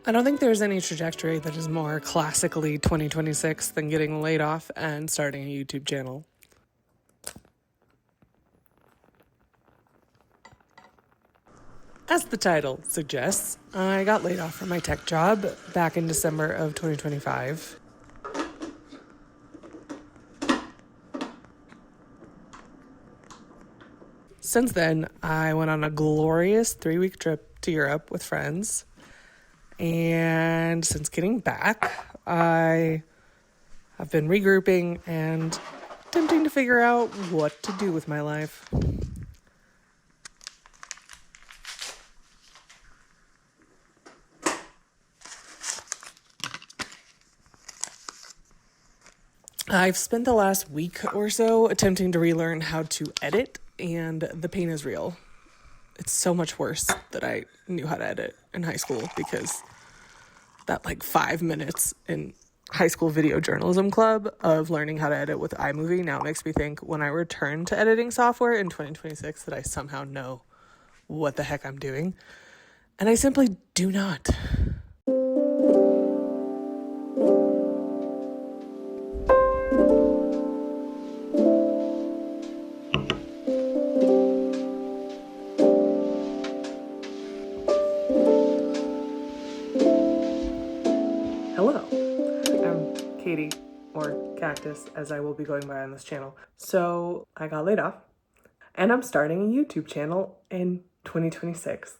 I don't think there's any trajectory that is more classically 2026 than getting laid off and starting a YouTube channel. As the title suggests, I got laid off from my tech job back in December of 2025. Since then, I went on a glorious 3-week trip to Europe with friends. And since getting back, I have been regrouping and attempting to figure out what to do with my life. I've spent the last week or so attempting to relearn how to edit, and the pain is real. It's so much worse that I knew how to edit in high school, because that 5 minutes in high school video journalism club of learning how to edit with iMovie now makes me think when I return to editing software in 2026 that I somehow know what the heck I'm doing. And I simply do not. Hello, I'm Katie, or Cactus, as I will be going by on this channel. So I got laid off, and I'm starting a YouTube channel in 2026.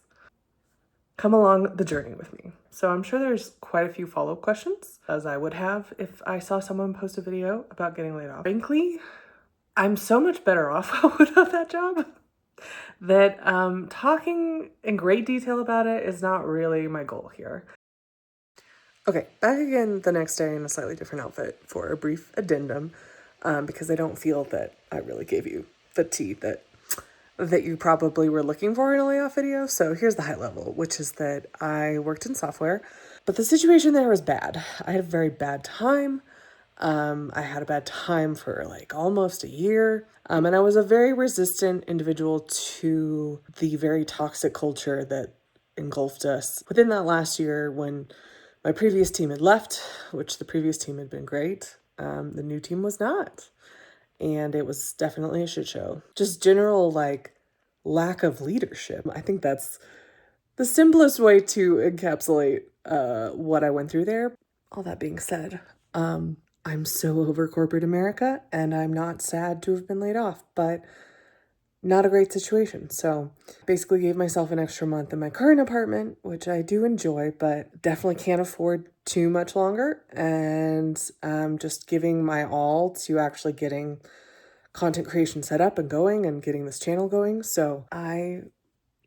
Come along the journey with me. So I'm sure there's quite a few follow-up questions, as I would have if I saw someone post a video about getting laid off. Frankly, I'm so much better off without that job that talking in great detail about it is not really my goal here. Okay, back again the next day in a slightly different outfit for a brief addendum, because I don't feel that I really gave you the tea that you probably were looking for in a layoff video. So here's the high level, which is that I worked in software, but the situation there was bad. I had a very bad time. I had a bad time for almost a year. And I was a very resistant individual to the very toxic culture that engulfed us within that last year when my previous team had left, which the previous team had been great. The new team was not. And it was definitely a shit show. Just general, lack of leadership. I think that's the simplest way to encapsulate what I went through there. All that being said, I'm so over corporate America, and I'm not sad to have been laid off, but not a great situation. So basically gave myself an extra month in my current apartment, which I do enjoy, but definitely can't afford too much longer. And just giving my all to actually getting content creation set up and going and getting this channel going. So I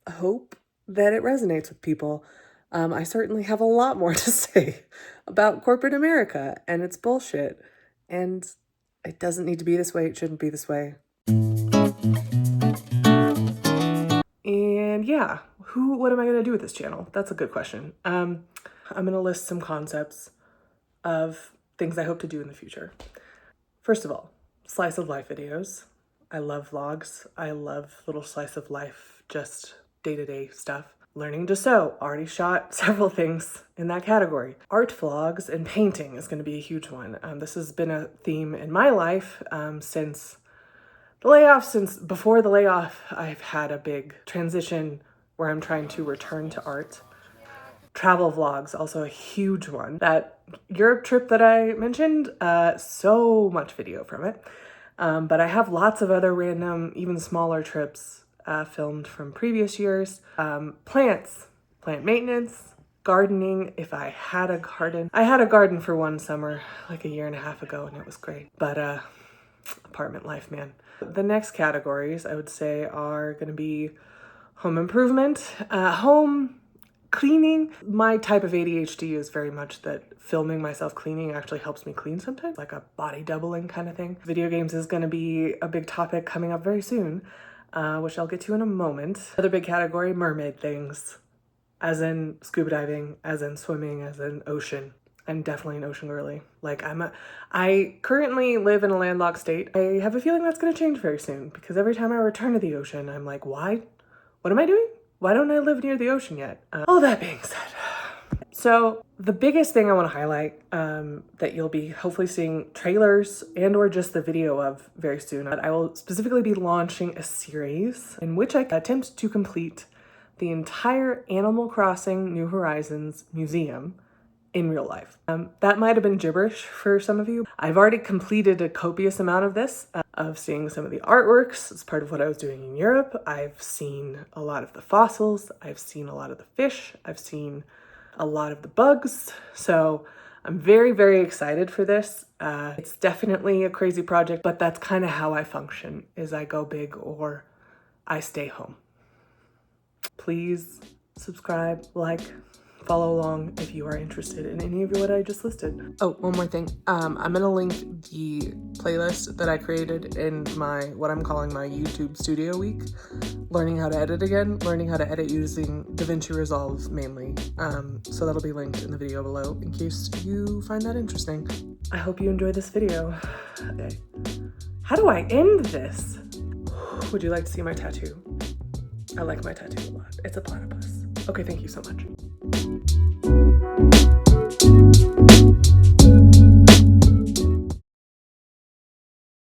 hope that it resonates with people. I certainly have a lot more to say about corporate America and its bullshit. And it doesn't need to be this way. It shouldn't be this way. And yeah, what am I going to do with this channel? That's a good question. I'm going to list some concepts of things I hope to do in the future. First of all, slice of life videos. I love vlogs. I love little slice of life, just day-to-day stuff. Learning to sew, already shot several things in that category. Art vlogs and painting is going to be a huge one. This has been a theme in my life since the layoff. Since before the layoff, I've had a big transition where I'm trying to return to art. Travel vlogs, also a huge one. That Europe trip that I mentioned, so much video from it. But I have lots of other random, even smaller trips filmed from previous years. Plant maintenance, gardening, if I had a garden. I had a garden for one summer, a year and a half ago, and it was great. But apartment life, man. The next categories I would say are going to be home improvement, home cleaning. My type of ADHD is very much that filming myself cleaning actually helps me clean sometimes, like a body doubling kind of thing. Video games is going to be a big topic coming up very soon, which I'll get to in a moment. Another big category, mermaid things, as in scuba diving, as in swimming, as in ocean. I'm definitely an ocean girly. I currently live in a landlocked state. I have a feeling that's going to change very soon, because every time I return to the ocean, I'm like, why? What am I doing? Why don't I live near the ocean yet? All that being said, So the biggest thing I want to highlight that you'll be hopefully seeing trailers and or just the video of very soon, I will specifically be launching a series in which I attempt to complete the entire Animal Crossing New Horizons museum in real life. That might have been gibberish for some of you. I've already completed a copious amount of this, of seeing some of the artworks. It's part of what I was doing in Europe. I've seen a lot of the fossils. I've seen a lot of the fish. I've seen a lot of the bugs. So I'm very, very excited for this. It's definitely a crazy project, but that's kind of how I function, is I go big or I stay home. Please subscribe, like, follow along if you are interested in any of what I just listed. Oh, one more thing. I'm gonna link the playlist that I created in what I'm calling my YouTube Studio Week. Learning how to edit again, learning how to edit using DaVinci Resolve mainly. So that'll be linked in the video below in case you find that interesting. I hope you enjoyed this video. Okay. How do I end this? Would you like to see my tattoo? I like my tattoo a lot. It's a platypus. Okay, thank you so much.